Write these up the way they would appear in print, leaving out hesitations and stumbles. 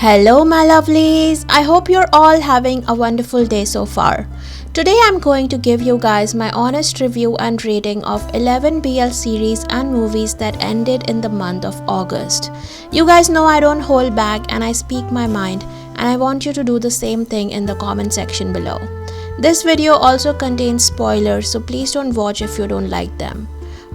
Hello my lovelies, I hope you're all having a wonderful day so far. Today I'm going to give you guys my honest review and rating of 11 BL series and movies that ended in the month of August. You guys know I don't hold back and I speak my mind, and I want you to do the same thing in the comment section below. This video also contains spoilers, so please don't watch if you don't like them.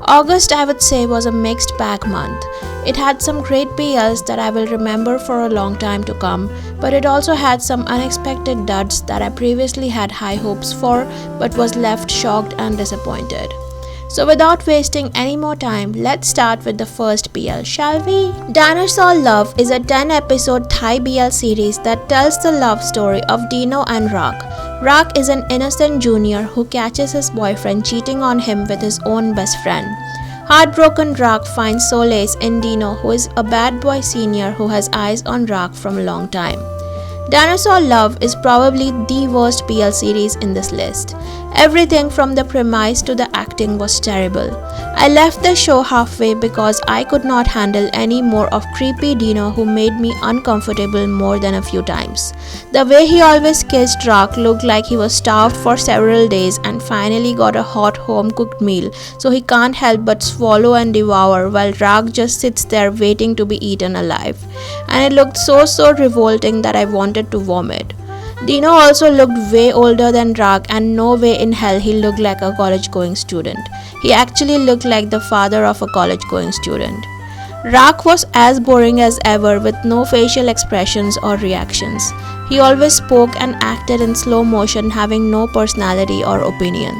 August, I would say, was a mixed bag month. It had some great BLs that I will remember for a long time to come, but it also had some unexpected duds that I previously had high hopes for but was left shocked and disappointed. So without wasting any more time, let's start with the first BL, shall we? Dinosaur Love is a 10-episode Thai BL series that tells the love story of Dino and Rock. Rock is an innocent junior who catches his boyfriend cheating on him with his own best friend. Heartbroken Rock finds solace in Dino, who is a bad boy senior who has eyes on Rock from a long time. Dinosaur Love is probably the worst BL series in this list. Everything from the premise to the acting was terrible. I left the show halfway because I could not handle any more of creepy Dino, who made me uncomfortable more than a few times. The way he always kissed Rock looked like he was starved for several days and finally got a hot home-cooked meal, so he can't help but swallow and devour while Rock just sits there waiting to be eaten alive. And it looked so revolting that I wanted to vomit. Dino also looked way older than Rock, and no way in hell he looked like a college-going student. He actually looked like the father of a college-going student. Rock was as boring as ever, with no facial expressions or reactions. He always spoke and acted in slow motion, having no personality or opinion.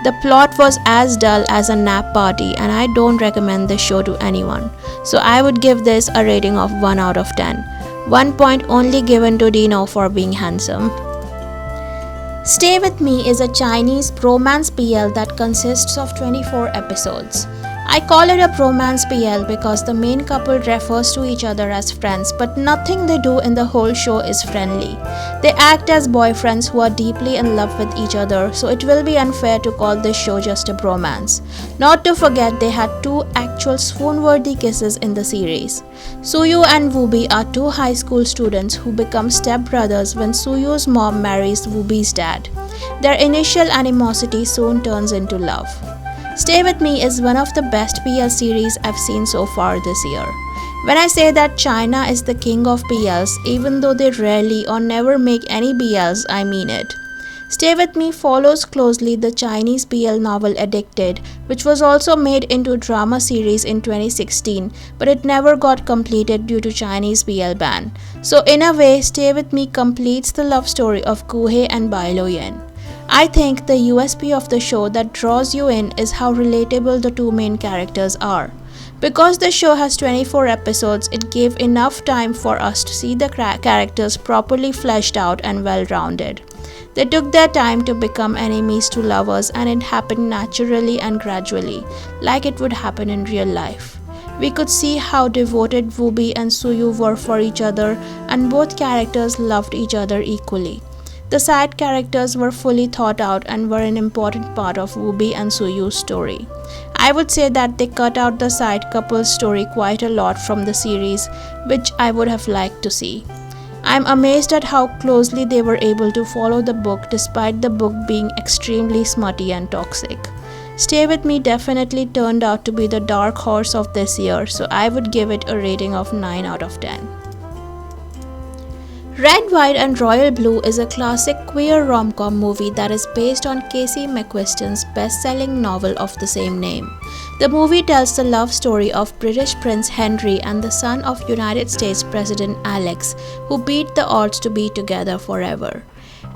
The plot was as dull as a nap party, and I don't recommend this show to anyone. So I would give this a rating of 1 out of 10. 1 point only given to Dino for being handsome. Stay With Me is a Chinese bromance BL that consists of 24 episodes. I call it a bromance BL because the main couple refers to each other as friends, but nothing they do in the whole show is friendly. They act as boyfriends who are deeply in love with each other, so it will be unfair to call this show just a bromance. Not to forget, they had 2 actual swoon-worthy kisses in the series. Suyu and Woobi are 2 high school students who become stepbrothers when Suyu's mom marries Woobi's dad. Their initial animosity soon turns into love. Stay With Me is one of the best BL series I've seen so far this year. When I say that China is the king of BLs, even though they rarely or never make any BLs, I mean it. Stay With Me follows closely the Chinese BL novel Addicted, which was also made into a drama series in 2016, but it never got completed due to Chinese BL ban. So in a way, Stay With Me completes the love story of Kuhei and Bai Lo Yen. I think the USP of the show that draws you in is how relatable the 2 main characters are. Because the show has 24 episodes, it gave enough time for us to see the characters properly fleshed out and well-rounded. They took their time to become enemies to lovers, and it happened naturally and gradually, like it would happen in real life. We could see how devoted Woobi and Suyu were for each other, and both characters loved each other equally. The side characters were fully thought out and were an important part of Woobi and Suyu's story. I would say that they cut out the side couple's story quite a lot from the series, which I would have liked to see. I'm amazed at how closely they were able to follow the book despite the book being extremely smutty and toxic. Stay With Me definitely turned out to be the dark horse of this year, so I would give it a rating of 9 out of 10. Red, White and Royal Blue is a classic queer rom-com movie that is based on Casey McQuiston's best-selling novel of the same name. The movie tells the love story of British Prince Henry and the son of United States President Alex, who beat the odds to be together forever.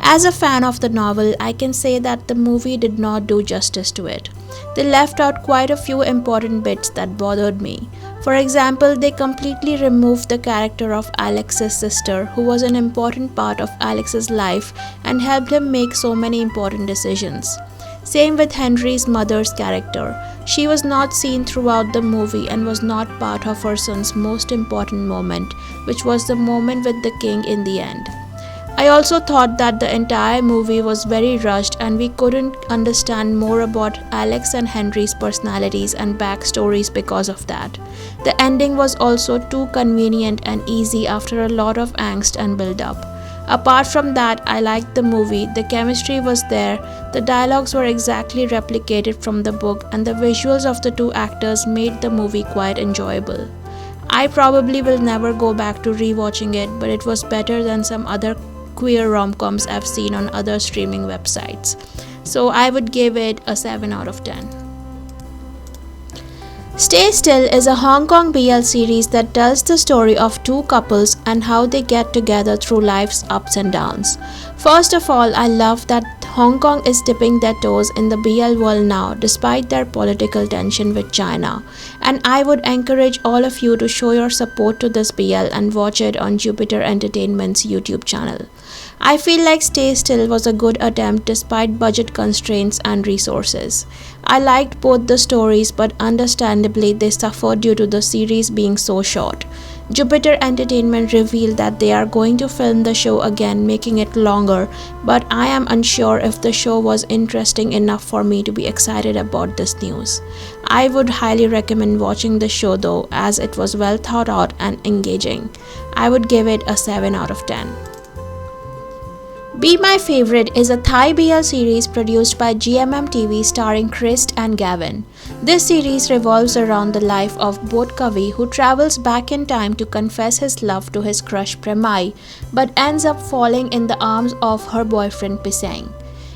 As a fan of the novel, I can say that the movie did not do justice to it. They left out quite a few important bits that bothered me. For example, they completely removed the character of Alex's sister, who was an important part of Alex's life and helped him make so many important decisions. Same with Henry's mother's character. She was not seen throughout the movie and was not part of her son's most important moment, which was the moment with the king in the end. I also thought that the entire movie was very rushed and we couldn't understand more about Alex and Henry's personalities and backstories because of that. The ending was also too convenient and easy after a lot of angst and build-up. Apart from that, I liked the movie, the chemistry was there, the dialogues were exactly replicated from the book, and the visuals of the two actors made the movie quite enjoyable. I probably will never go back to rewatching it, but it was better than some other queer rom-coms I've seen on other streaming websites. So I would give it a 7 out of 10. Stay Still is a Hong Kong BL series that tells the story of two couples and how they get together through life's ups and downs. First of all, I love that Hong Kong is dipping their toes in the BL world now despite their political tension with China. And I would encourage all of you to show your support to this BL and watch it on Jupiter Entertainment's YouTube channel. I feel like Stay Still was a good attempt despite budget constraints and resources. I liked both the stories, but understandably they suffered due to the series being so short. Jupiter Entertainment revealed that they are going to film the show again, making it longer, but I am unsure if the show was interesting enough for me to be excited about this news. I would highly recommend watching the show though, as it was well thought out and engaging. I would give it a 7 out of 10. Be My Favorite is a Thai BL series produced by GMM TV starring Christ and Gavin. This series revolves around the life of both Kavi, who travels back in time to confess his love to his crush Premai, but ends up falling in the arms of her boyfriend Pisang.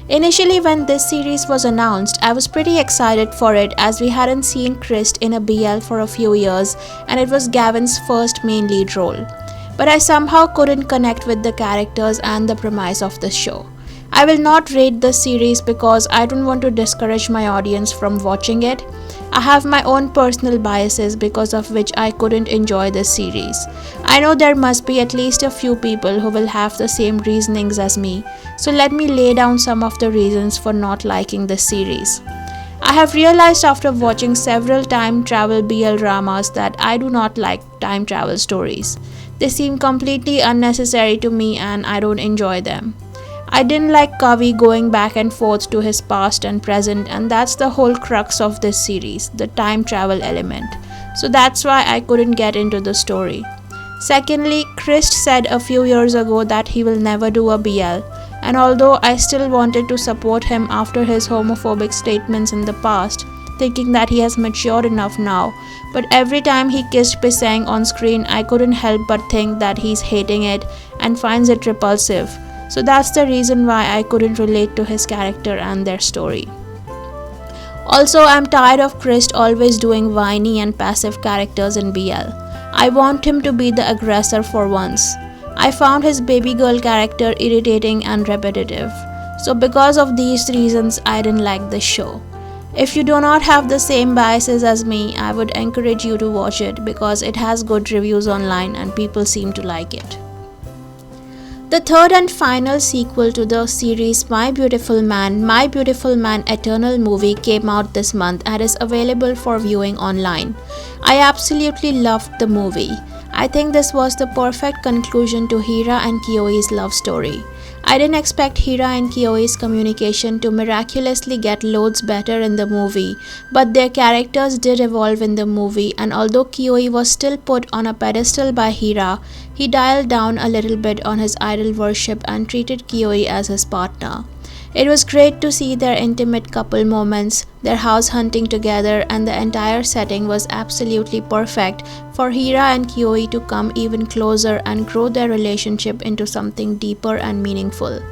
Initially, when this series was announced, I was pretty excited for it as we hadn't seen Christ in a BL for a few years and it was Gavin's first main lead role. But I somehow couldn't connect with the characters and the premise of the show. I will not rate this series because I don't want to discourage my audience from watching it. I have my own personal biases because of which I couldn't enjoy this series. I know there must be at least a few people who will have the same reasonings as me, so let me lay down some of the reasons for not liking this series. I have realized after watching several time travel BL dramas that I do not like time travel stories. They seem completely unnecessary to me and I don't enjoy them. I didn't like Kavi going back and forth to his past and present, and that's the whole crux of this series, the time travel element. So that's why I couldn't get into the story. Secondly, Christ said a few years ago that he will never do a BL, and although I still wanted to support him after his homophobic statements in the past, thinking that he has matured enough now, but every time he kissed Pisang on screen, I couldn't help but think that he's hating it and finds it repulsive. So that's the reason why I couldn't relate to his character and their story. Also, I'm tired of Christ always doing whiny and passive characters in BL. I want him to be the aggressor for once. I found his baby girl character irritating and repetitive. So because of these reasons, I didn't like this show. If you do not have the same biases as me, I would encourage you to watch it because it has good reviews online and people seem to like it. The third and final sequel to the series My Beautiful Man Eternal movie came out this month and is available for viewing online. I absolutely loved the movie. I think this was the perfect conclusion to Hira and Kyoi's love story. I didn't expect Hira and Kyoi's communication to miraculously get loads better in the movie, but their characters did evolve in the movie, and although Kyoi was still put on a pedestal by Hira, he dialed down a little bit on his idol worship and treated Kyoi as his partner. It was great to see their intimate couple moments, their house hunting together, and the entire setting was absolutely perfect for Hira and Kyoi to come even closer and grow their relationship into something deeper and meaningful.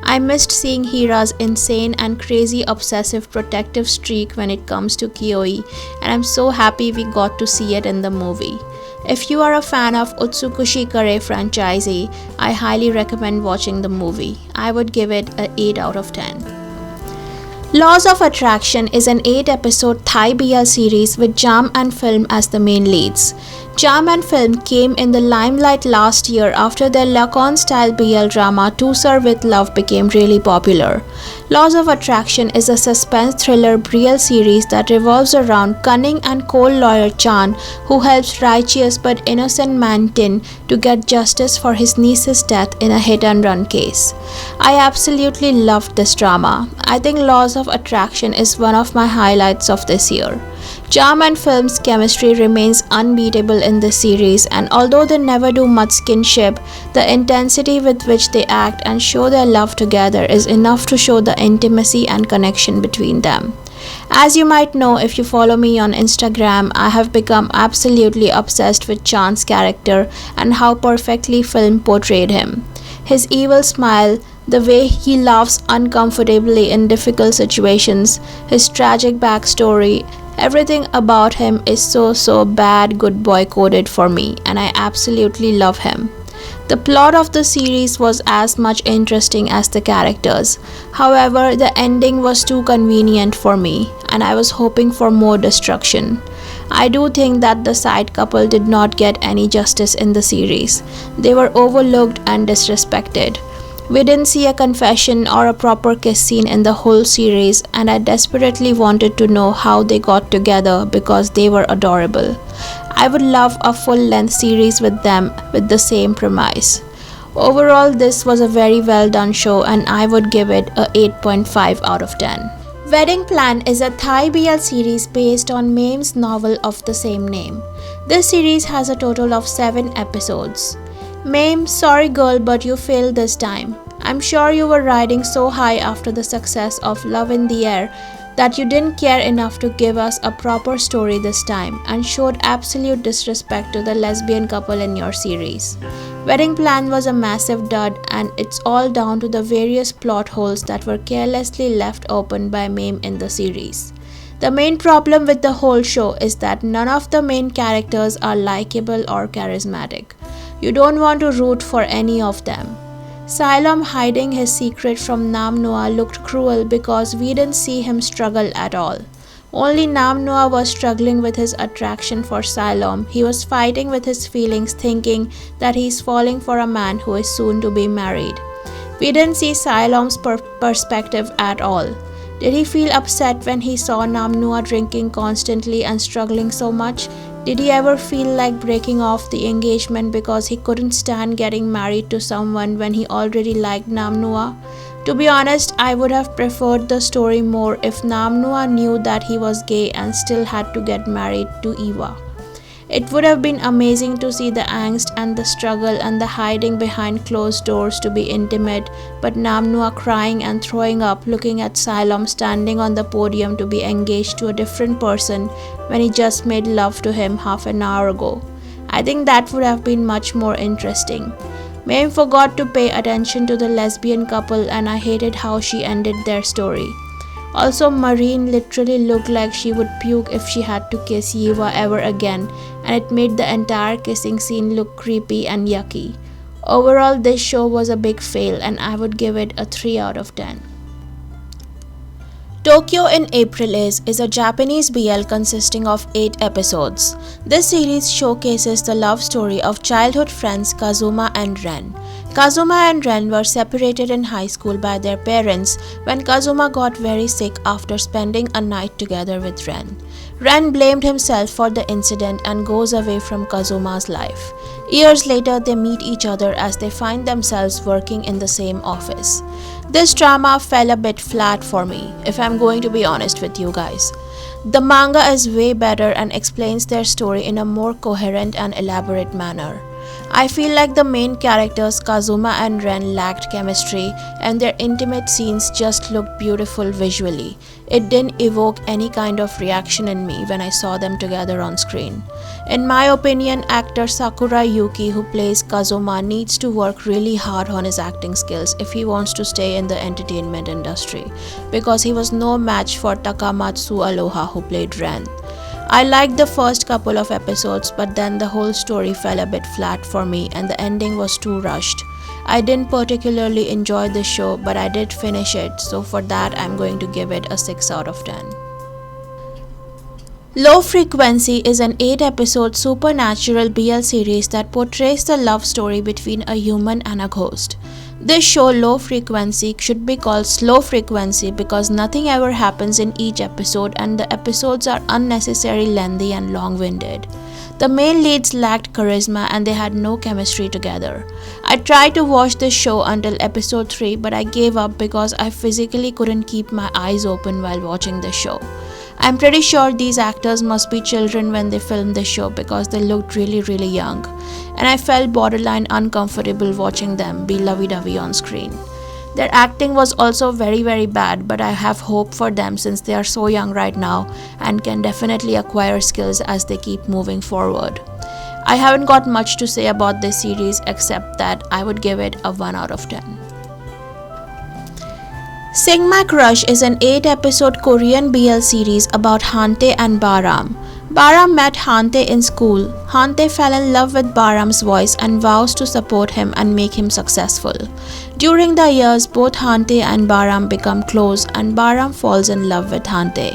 I missed seeing Hira's insane and crazy obsessive protective streak when it comes to Kyoi, and I'm so happy we got to see it in the movie. If you are a fan of Utsukushi Kare franchise, I highly recommend watching the movie. I would give it an 8 out of 10. Laws of Attraction is an 8-episode Thai BL series with Jam and Film as the main leads. Jam and Film came in the limelight last year after their Lacan-style BL drama To Sir With Love became really popular. Laws of Attraction is a suspense thriller BL series that revolves around cunning and cold lawyer Chan, who helps righteous but innocent man Tin to get justice for his niece's death in a hit-and-run case. I absolutely loved this drama. I think Laws of Attraction is one of my highlights of this year. Jam and Film's chemistry remains unbeatable in this series, and although they never do much skinship, the intensity with which they act and show their love together is enough to show the intimacy and connection between them. As you might know if you follow me on Instagram, I have become absolutely obsessed with Chan's character and how perfectly film portrayed him. His evil smile, the way he laughs uncomfortably in difficult situations, his tragic backstory, everything about him is so bad good boy coded for me, and I absolutely love him. The plot of the series was as much interesting as the characters. However, the ending was too convenient for me, and I was hoping for more destruction. I do think that the side couple did not get any justice in the series. They were overlooked and disrespected. We didn't see a confession or a proper kiss scene in the whole series, and I desperately wanted to know how they got together because they were adorable. I would love a full-length series with them with the same premise. Overall, this was a very well done show, and I would give it a 8.5 out of 10. Wedding Plan is a Thai BL series based on Mame's novel of the same name. This series has a total of 7 episodes. Mame, sorry girl, but you failed this time. I'm sure you were riding so high after the success of Love in the Air that you didn't care enough to give us a proper story this time and showed absolute disrespect to the lesbian couple in your series. Wedding Plan was a massive dud, and it's all down to the various plot holes that were carelessly left open by Mame in the series. The main problem with the whole show is that none of the main characters are likable or charismatic. You don't want to root for any of them. Siloam hiding his secret from Nam Noah looked cruel because we didn't see him struggle at all. Only Nam Noah was struggling with his attraction for Siloam. He was fighting with his feelings, thinking that he's falling for a man who is soon to be married. We didn't see Siloam's perspective at all. Did he feel upset when he saw Nam Noah drinking constantly and struggling so much? Did he ever feel like breaking off the engagement because he couldn't stand getting married to someone when he already liked Nam Noah? To be honest, I would have preferred the story more if Nam Noah knew that he was gay and still had to get married to Eva. It would have been amazing to see the angst and the struggle and the hiding behind closed doors to be intimate, but Nam Noah crying and throwing up looking at Siloam standing on the podium to be engaged to a different person when he just made love to him half an hour ago. I think that would have been much more interesting. Mame forgot to pay attention to the lesbian couple, and I hated how she ended their story. Also, Marine literally looked like she would puke if she had to kiss Eva ever again, and it made the entire kissing scene look creepy and yucky. Overall, this show was a big fail, and I would give it a 3 out of 10. Tokyo in April is a Japanese BL consisting of 8 episodes. This series showcases the love story of childhood friends Kazuma and Ren. Kazuma and Ren were separated in high school by their parents when Kazuma got very sick after spending a night together with Ren. Ren blamed himself for the incident and goes away from Kazuma's life. Years later, they meet each other as they find themselves working in the same office. This drama fell a bit flat for me, if I'm going to be honest with you guys. The manga is way better and explains their story in a more coherent and elaborate manner. I feel like the main characters Kazuma and Ren lacked chemistry, and their intimate scenes just looked beautiful visually. It didn't evoke any kind of reaction in me when I saw them together on screen. In my opinion, actor Sakura Yuki, who plays Kazuma, needs to work really hard on his acting skills if he wants to stay in the entertainment industry, because he was no match for Takamatsu Aloha, who played Ren. I liked the first couple of episodes, but then the whole story fell a bit flat for me and the ending was too rushed. I didn't particularly enjoy the show, but I did finish it, so for that I'm going to give it a 6 out of 10. Low Frequency is an 8-episode supernatural BL series that portrays the love story between a human and a ghost. This show, Low Frequency, should be called Slow Frequency because nothing ever happens in each episode and the episodes are unnecessarily lengthy and long-winded. The main leads lacked charisma and they had no chemistry together. I tried to watch this show until episode 3 but I gave up because I physically couldn't keep my eyes open while watching the show. I'm pretty sure these actors must be children when they filmed the show because they looked really young, and I felt borderline uncomfortable watching them be lovey-dovey on screen. Their acting was also very bad, but I have hope for them since they are so young right now and can definitely acquire skills as they keep moving forward. I haven't got much to say about this series except that I would give it a 1 out of 10. Sing My Crush is an 8-episode Korean BL series about Hante and Baram. Baram met Hante in school. Hante fell in love with Baram's voice and vows to support him and make him successful. During the years, both Hante and Baram become close and Baram falls in love with Hante.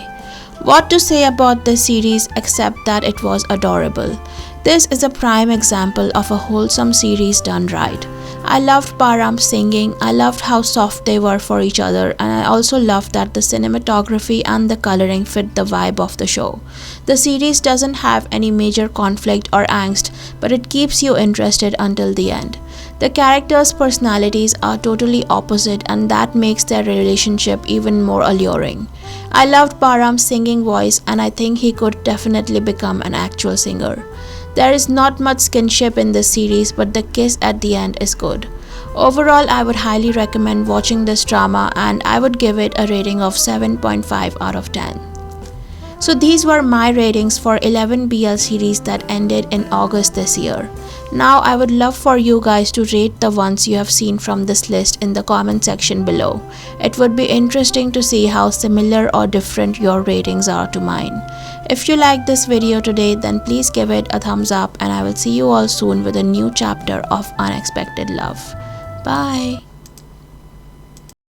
What to say about this series except that it was adorable. This is a prime example of a wholesome series done right. I loved Baram singing, I loved how soft they were for each other, and I also loved that the cinematography and the coloring fit the vibe of the show. The series doesn't have any major conflict or angst, but it keeps you interested until the end. The characters' personalities are totally opposite and that makes their relationship even more alluring. I loved Baram's singing voice and I think he could definitely become an actual singer. There is not much skinship in this series, but the kiss at the end is good. Overall, I would highly recommend watching this drama and I would give it a rating of 7.5 out of 10. So these were my ratings for 11 BL series that ended in August this year. Now I would love for you guys to rate the ones you have seen from this list in the comment section below. It would be interesting to see how similar or different your ratings are to mine. If you liked this video today, then please give it a thumbs up and I will see you all soon with a new chapter of Unexpected Love. Bye.